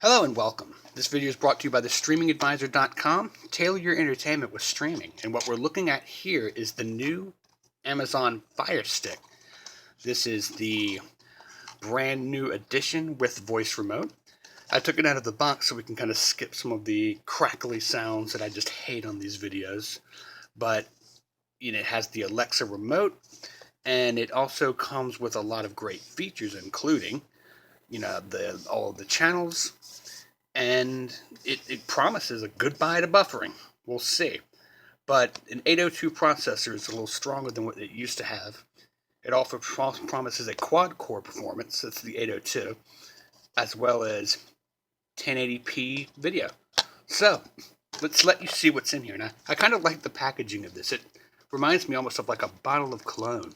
Hello and welcome. This video is brought to you by thestreamingadvisor.com. Tailor your entertainment with streaming. And what we're looking at here is the new Amazon Fire Stick. This is the brand new edition with voice remote. I took it out of the box so we can kind of skip some of the crackly sounds that I just hate on these videos. But it has the Alexa remote, and it also comes with a lot of great features, including all of the channels, and it promises a goodbye to buffering. We'll see. But an 802 processor is a little stronger than what it used to have. It also promises a quad-core performance, that's the 802, as well as 1080p video. So, let's let you see what's in here. Now, I kind of like the packaging of this. It reminds me almost of like a bottle of cologne.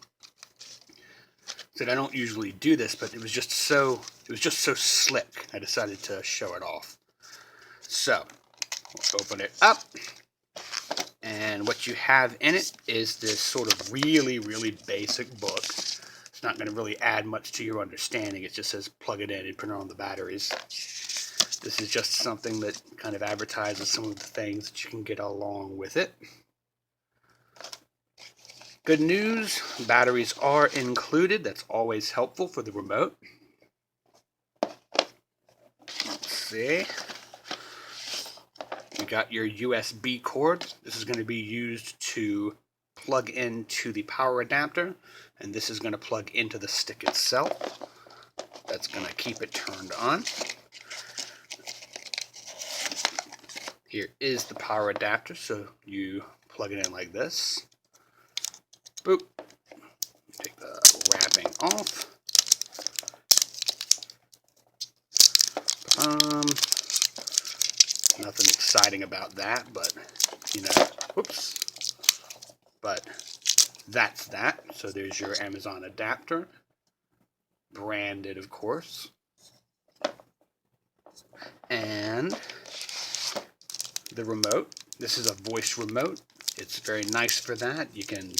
I don't usually do this, but it was just so slick. I decided to show it off. So, we'll open it up, and what you have in it is this sort of really basic book. It's not going to really add much to your understanding. It just says plug it in and turn on the batteries. This is just something that kind of advertises some of the things that you can get along with it. Good news, batteries are included. That's always helpful for the remote. Let's see. You got your USB cord. This is going to be used to plug into the power adapter, and this is going to plug into the stick itself. That's going to keep it turned on. Here is the power adapter, so you plug it in like this. Boop. Take the wrapping off. Nothing exciting about that, but whoops. But that's that. So there's your Amazon adapter, branded, of course. And the remote. This is a voice remote. It's very nice for that. You can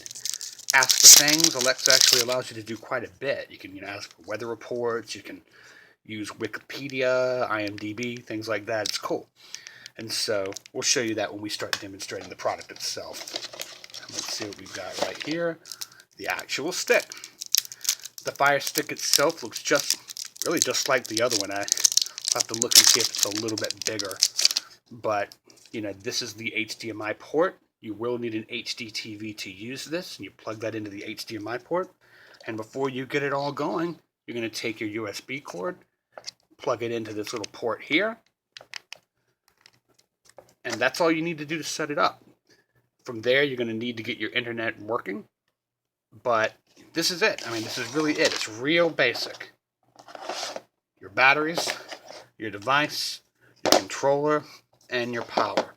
ask for things. Alexa actually allows you to do quite a bit. You can ask for weather reports. You can use Wikipedia, IMDb, things like that. It's cool. And so we'll show you that when we start demonstrating the product itself. Let's see what we've got right here. The actual stick. The Fire Stick itself looks really just like the other one. I'll have to look and see if it's a little bit bigger. But, this is the HDMI port. You will need an HD TV to use this, and you plug that into the HDMI port. And before you get it all going, you're going to take your USB cord, plug it into this little port here, and that's all you need to do to set it up. From there, you're going to need to get your internet working, but this is it. I mean, this is really it. It's real basic. Your batteries, your device, your controller, and your power.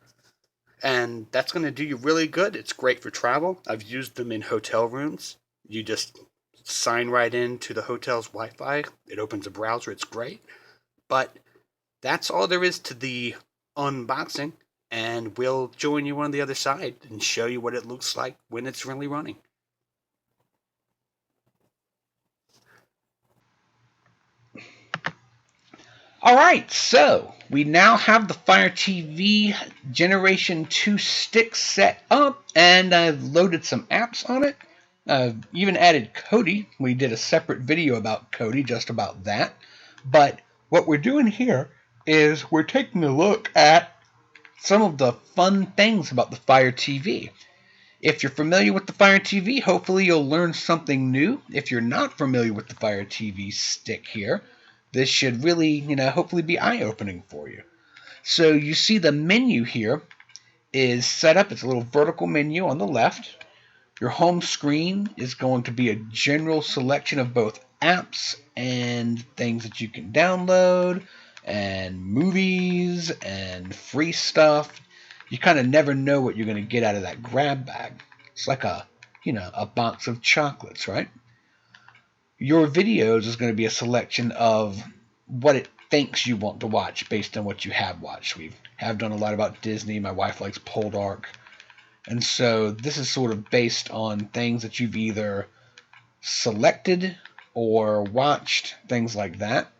And that's going to do you really good. It's great for travel. I've used them in hotel rooms. You just sign right into the hotel's Wi-Fi. It opens a browser. It's great. But that's all there is to the unboxing. And we'll join you on the other side and show you what it looks like when it's really running. Alright, so we now have the Fire TV Generation 2 stick set up, and I've loaded some apps on it. I've even added Kodi. We did a separate video about Kodi, just about that. But what we're doing here is we're taking a look at some of the fun things about the Fire TV. If you're familiar with the Fire TV, hopefully you'll learn something new. If you're not familiar with the Fire TV stick here, this should really, hopefully be eye-opening for you. So you see the menu here is set up. It's a little vertical menu on the left. Your home screen is going to be a general selection of both apps and things that you can download, and movies and free stuff. You kind of never know what you're going to get out of that grab bag. It's like a box of chocolates, right? Your videos is going to be a selection of what it thinks you want to watch based on what you have watched. We have done a lot about Disney. My wife likes Poldark. And so this is sort of based on things that you've either selected or watched, things like that.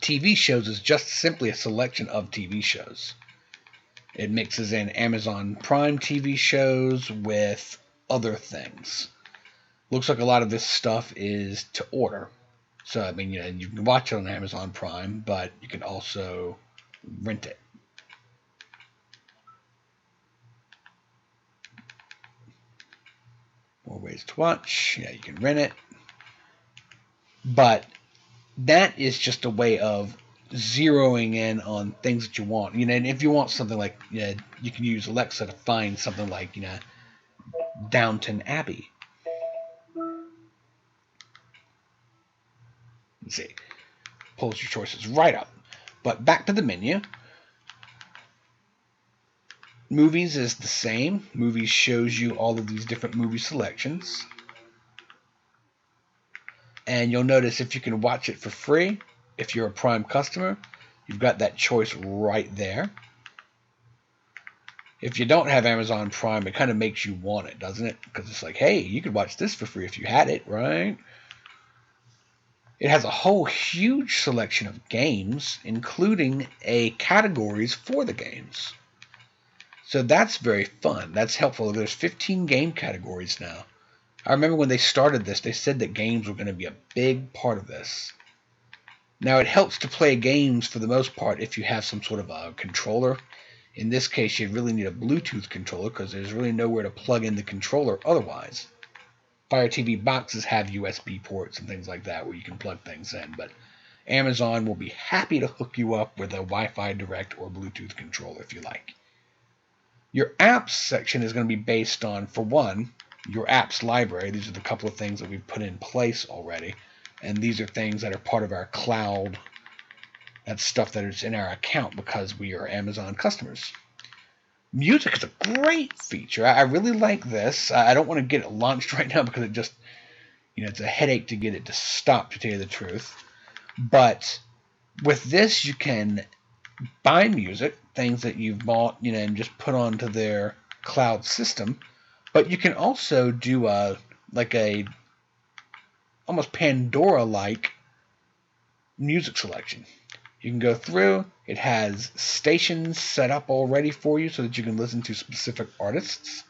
TV shows is just simply a selection of TV shows. It mixes in Amazon Prime TV shows with other things. Looks like a lot of this stuff is to order. So, I mean, you can watch it on Amazon Prime, but you can also rent it. More ways to watch. Yeah, you can rent it. But that is just a way of zeroing in on things that you want. And if you want something like, you can use Alexa to find something like, Downton Abbey. Let's see. Pulls your choices right up. But back to the menu. Movies is the same. Movies shows you all of these different movie selections. And you'll notice if you can watch it for free, if you're a Prime customer, you've got that choice right there. If you don't have Amazon Prime, it kind of makes you want it, doesn't it? Because it's like, hey, you could watch this for free if you had it, right? It has a whole huge selection of games, including categories for the games. So that's very fun. That's helpful. There's 15 game categories now. I remember when they started this, they said that games were going to be a big part of this. Now, it helps to play games for the most part if you have some sort of a controller. In this case, you'd really need a Bluetooth controller because there's really nowhere to plug in the controller otherwise. Fire TV boxes have USB ports and things like that where you can plug things in, but Amazon will be happy to hook you up with a Wi-Fi Direct or Bluetooth controller if you like. Your apps section is going to be based on, for one, your apps library. These are the couple of things that we've put in place already, and these are things that are part of our cloud. That's stuff that is in our account because we are Amazon customers. Music is a great feature. I really like this. I don't want to get it launched right now because it just, it's a headache to get it to stop, to tell you the truth. But with this, you can buy music, things that you've bought, and just put onto their cloud system. But you can also do a almost Pandora-like music selection. You can go through. It has stations set up already for you so that you can listen to specific artists.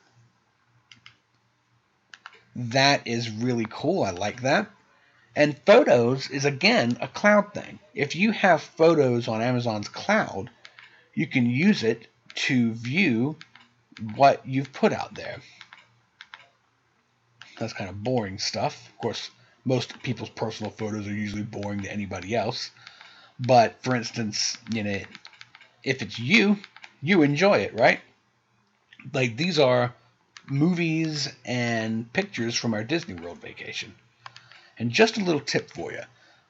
That is really cool. I like that. And photos is, again, a cloud thing. If you have photos on Amazon's cloud, you can use it to view what you've put out there. That's kind of boring stuff. Of course, most people's personal photos are usually boring to anybody else. But, for instance, if it's you enjoy it, right? Like, these are movies and pictures from our Disney World vacation. And just a little tip for you.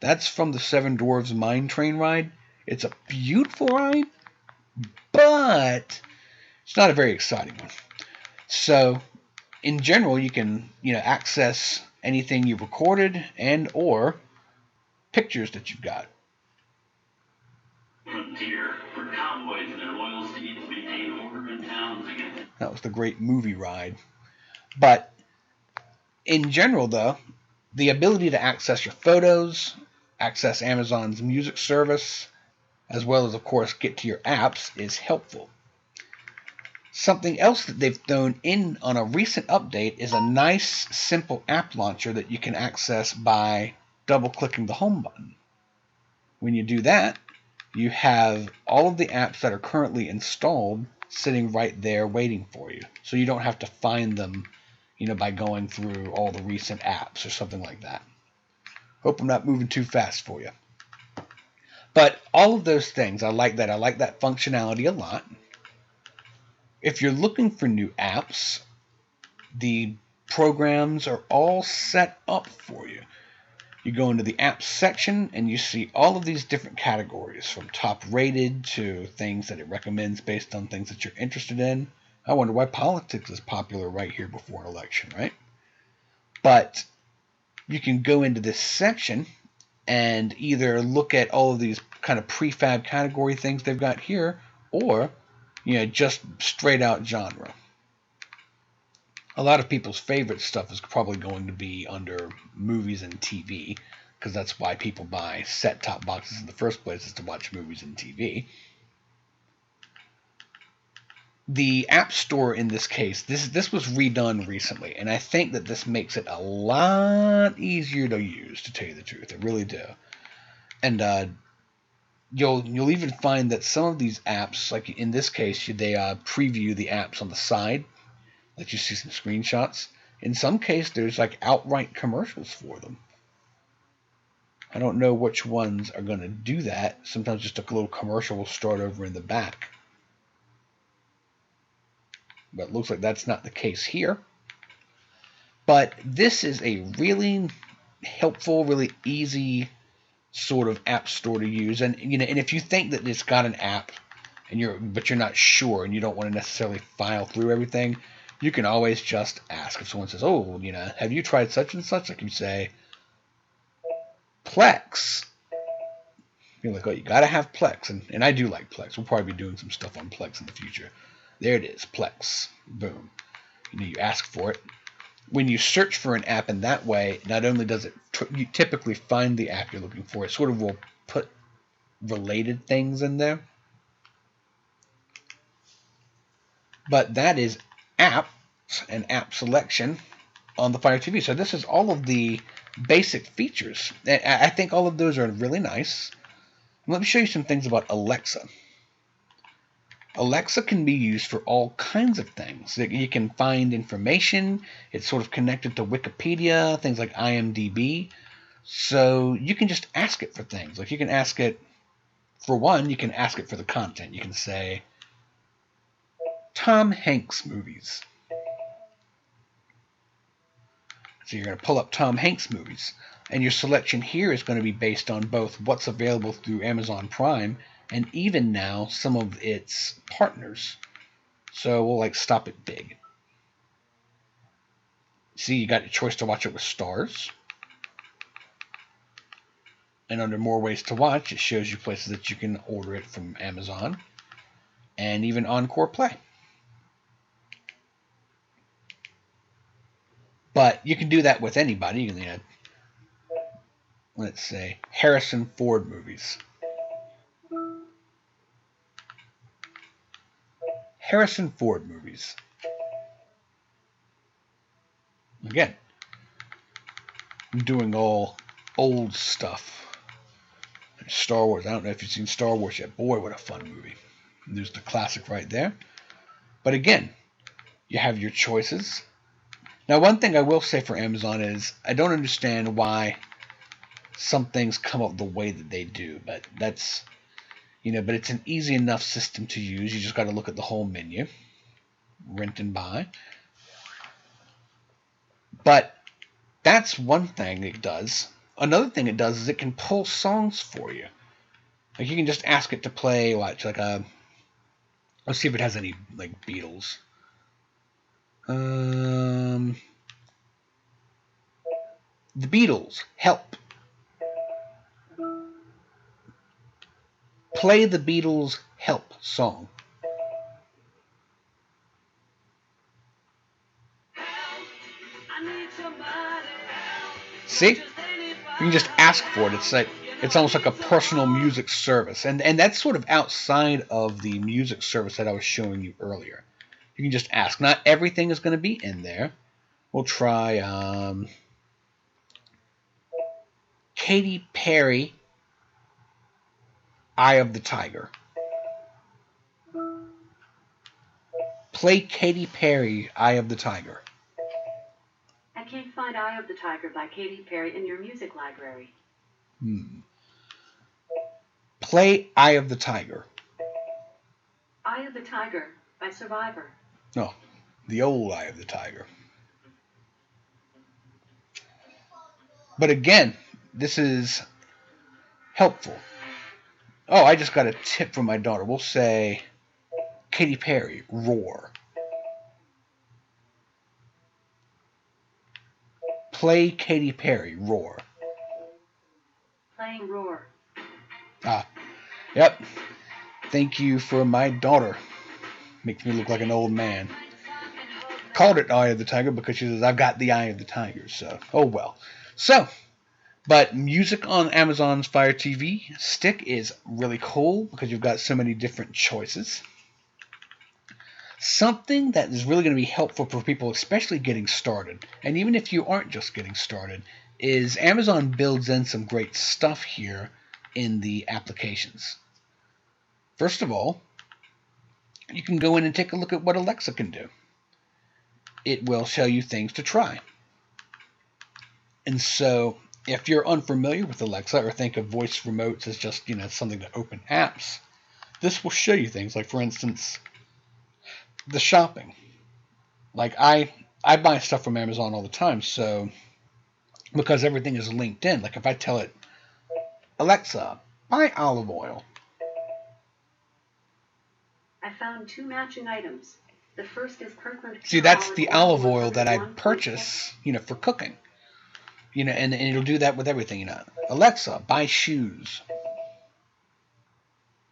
That's from the Seven Dwarfs Mine Train ride. It's a beautiful ride, but it's not a very exciting one. So, in general, you can, access anything you've recorded and or pictures that you've got. Frontier for cowboys and their loyal steeds maintain order in towns again. That was the great movie ride. But in general, though, the ability to access your photos, access Amazon's music service, as well as, of course, get to your apps is helpful. Something else that they've thrown in on a recent update is a nice, simple app launcher that you can access by double-clicking the home button. When you do that, you have all of the apps that are currently installed sitting right there waiting for you. So you don't have to find them, by going through all the recent apps or something like that. Hope I'm not moving too fast for you. But all of those things, I like that. I like that functionality a lot. If you're looking for new apps, the programs are all set up for you. You go into the apps section and you see all of these different categories, from top rated to things that it recommends based on things that you're interested in. I wonder why politics is popular right here before an election, right? But you can go into this section and either look at all of these kind of prefab category things they've got here, or just straight out genre. A lot of people's favorite stuff is probably going to be under movies and TV, because that's why people buy set-top boxes in the first place, is to watch movies and TV. The App Store in this case, this was redone recently, and I think that this makes it a lot easier to use, to tell you the truth. I really do. And you'll even find that some of these apps, like in this case, they preview the apps on the side, let you see some screenshots. In some case, there's like outright commercials for them. I don't know which ones are going to do that. Sometimes just a little commercial will start over in the back. But it looks like that's not the case here. But this is a really helpful, really easy sort of app store to use. And and if you think that it's got an app but you're not sure and you don't want to necessarily file through everything, you can always just ask. If someone says, "Oh, have you tried such and such?" Like you say, Plex. You're like, "Oh, you gotta have Plex," and I do like Plex. We'll probably be doing some stuff on Plex in the future. There it is, Plex. Boom. You ask for it. When you search for an app in that way, not only does it you typically find the app you're looking for, it sort of will put related things in there. But that is apps and app selection on the Fire TV. So this is all of the basic features. And I think all of those are really nice. Let me show you some things about Alexa. Alexa can be used for all kinds of things. You can find information. It's sort of connected to Wikipedia, things like IMDb. So you can just ask it for things. Like you can ask it, for one, you can ask it for the content. You can say, Tom Hanks movies. So you're going to pull up Tom Hanks movies. And your selection here is going to be based on both what's available through Amazon Prime and even now some of its partners. So we'll stop it big. See, you got your choice to watch it with stars. And under more ways to watch, it shows you places that you can order it from Amazon and even Encore Play. But you can do that with anybody. You can, let's say, Harrison Ford movies. Harrison Ford movies. Again, I'm doing all old stuff. Star Wars. I don't know if you've seen Star Wars yet. Boy, what a fun movie. And there's the classic right there. But again, you have your choices. Now, one thing I will say for Amazon is I don't understand why some things come up the way that they do. But that's, but it's an easy enough system to use. You just got to look at the whole menu. Rent and buy. But that's one thing it does. Another thing it does is it can pull songs for you. Like you can just ask it to play, let's see if it has any Beatles. The Beatles, help. Play the Beatles Help song. See? You can just ask for it. It's almost like a personal music service. And that's sort of outside of the music service that I was showing you earlier. You can just ask. Not everything is going to be in there. We'll try Katy Perry, Eye of the Tiger. Play Katy Perry, Eye of the Tiger. I can't find Eye of the Tiger by Katy Perry in your music library. Play Eye of the Tiger. Eye of the Tiger by Survivor. No, the old Eye of the Tiger. But again, this is helpful. Oh, I just got a tip from my daughter. We'll say Katy Perry, Roar. Play Katy Perry, Roar. Playing Roar. Yep. Thank you for my daughter. Makes me look like an old man. Called it Eye of the Tiger because she says, I've got the Eye of the Tiger. So, oh well. So, But music on Amazon's Fire TV stick is really cool because you've got so many different choices. Something that is really going to be helpful for people, especially getting started, and even if you aren't just getting started, is Amazon builds in some great stuff here in the applications. First of all, you can go in and take a look at what Alexa can do. It will show you things to try. And so if you're unfamiliar with Alexa or think of voice remotes as just, something to open apps, this will show you things like, for instance, the shopping. Like I buy stuff from Amazon all the time, so because everything is linked in, like if I tell it, Alexa, buy olive oil. I found 2 matching items. The first is Kirkland. See, that's the olive oil that I purchase, for cooking. And it'll do that with everything, Alexa, buy shoes.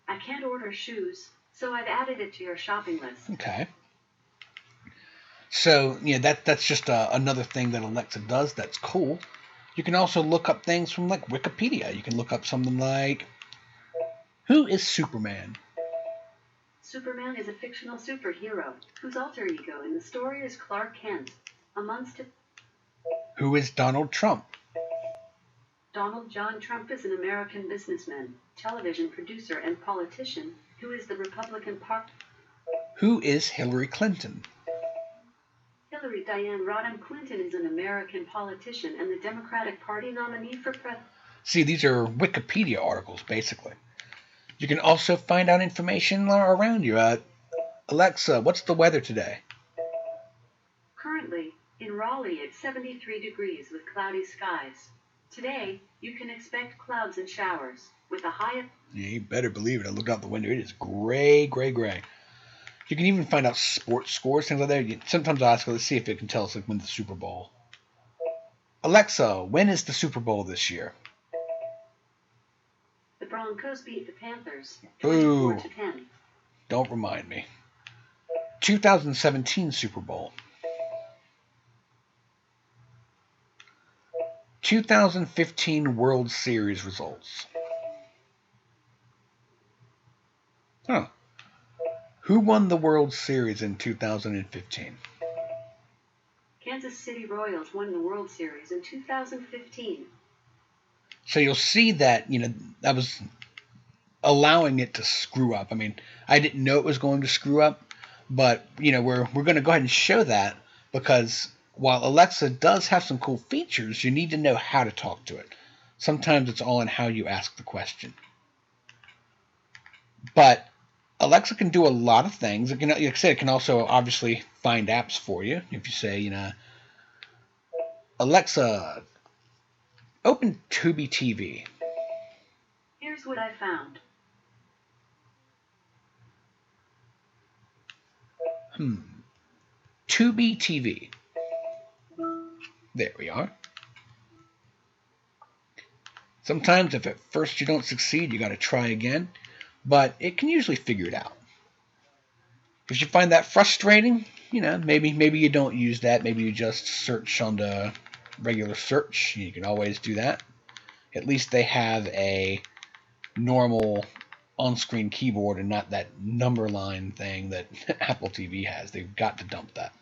I can't order shoes, so I've added it to your shopping list. Okay. So, that's just another thing that Alexa does that's cool. You can also look up things from, like, Wikipedia. You can look up something like, who is Superman? Superman is a fictional superhero whose alter ego in the story is Clark Kent. Who is Donald Trump? Donald John Trump is an American businessman, television producer, and politician who is the Republican Party. Who is Hillary Clinton? Hillary Diane Rodham Clinton is an American politician and the Democratic Party nominee for president. See, these are Wikipedia articles, basically. You can also find out information around you. Alexa, what's the weather today? Currently, in Raleigh, it's 73 degrees with cloudy skies. Today, you can expect clouds and showers with a high of... Yeah, you better believe it. I looked out the window. It is gray, gray, gray. You can even find out sports scores, things like that. Sometimes I ask her, let's see if it can tell us like when the Super Bowl. Alexa, when is the Super Bowl this year? The Broncos beat the Panthers 24-10. 10. Don't remind me. 2017 Super Bowl. 2015 World Series results. Huh. Who won the World Series in 2015? Kansas City Royals won the World Series in 2015. So you'll see that, I was allowing it to screw up. I mean, I didn't know it was going to screw up, but, we're going to go ahead and show that because while Alexa does have some cool features, you need to know how to talk to it. Sometimes it's all in how you ask the question. But Alexa can do a lot of things. It can, like I said, it can also obviously find apps for you. If you say, Alexa, open Tubi TV. Here's what I found. Tubi TV. There we are. Sometimes if at first you don't succeed, you got to try again. But it can usually figure it out. If you find that frustrating, maybe you don't use that. Maybe you just search on the regular search. You can always do that. At least they have a normal on-screen keyboard and not that number line thing that Apple TV has. They've got to dump that.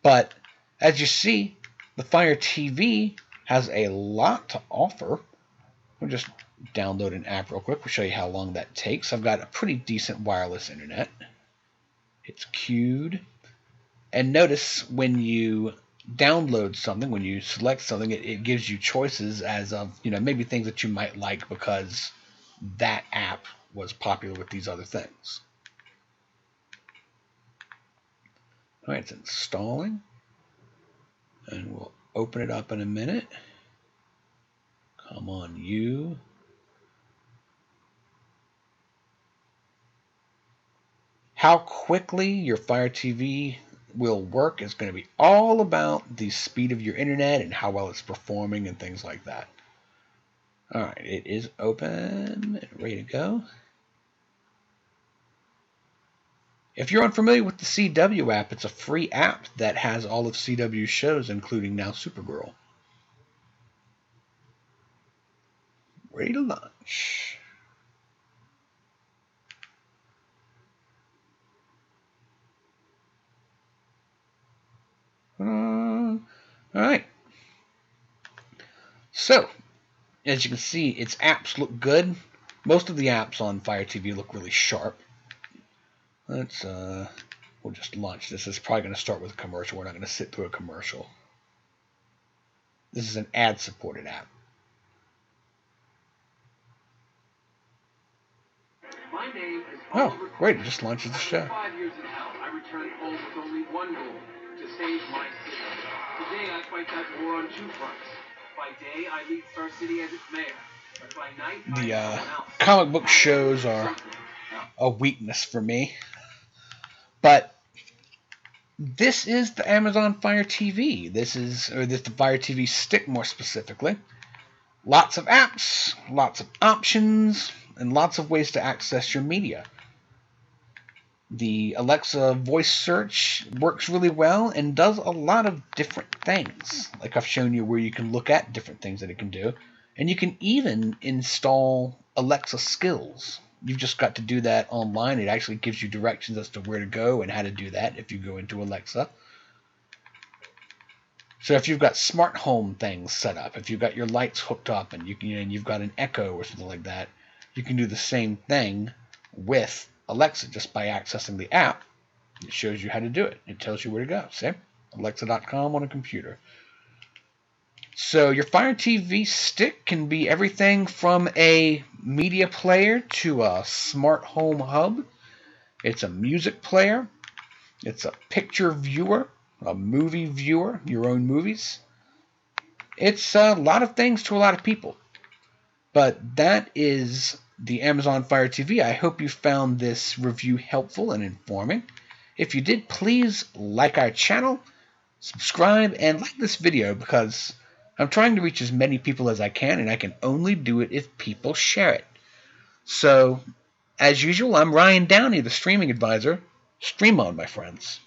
But as you see, the Fire TV has a lot to offer. We'll just download an app real quick. We'll show you how long that takes. I've got a pretty decent wireless internet. It's queued. And notice when you download something, when you select something, it gives you choices as of, maybe things that you might like because that app was popular with these other things. All right, it's installing. And we'll open it up in a minute. Come on, you. How quickly your Fire TV will work is going to be all about the speed of your internet and how well it's performing and things like that. All right, it is open and ready to go. If you're unfamiliar with the CW app, it's a free app that has all of CW's shows, including now Supergirl. ready to launch. All right. So, as you can see, its apps look good. Most of the apps on Fire TV look really sharp. Let's we'll just launch this. It's probably going to start with a commercial. We're not going to sit through a commercial. This is an ad-supported app. My name is Oh, great. It just launches the show. 5 years in hell, I returned home with only one goal, to save my city. Today, I fight that war on two fronts. By day, I lead Star City as its mayor. But by night, The comic book shows are a weakness for me. But this is the Amazon Fire TV. This is the Fire TV Stick, more specifically. Lots of apps, lots of options, and lots of ways to access your media. The Alexa voice search works really well and does a lot of different things. Like I've shown you where you can look at different things that it can do. And you can even install Alexa skills. You've just got to do that online. It actually gives you directions as to where to go and how to do that if you go into Alexa. So if you've got smart home things set up, if you've got your lights hooked up and you've got an Echo or something like that, you can do the same thing with Alexa just by accessing the app. It shows you how to do it. It tells you where to go. See? Alexa.com on a computer. So your Fire TV Stick can be everything from a media player to a smart home hub. It's a music player. It's a picture viewer, a movie viewer, your own movies. It's a lot of things to a lot of people. But that is the Amazon Fire TV. I hope you found this review helpful and informing. If you did, please like our channel, subscribe, and like this video because I'm trying to reach as many people as I can, and I can only do it if people share it. So, as usual, I'm Ryan Downey, the Streaming Advisor. Stream on, my friends.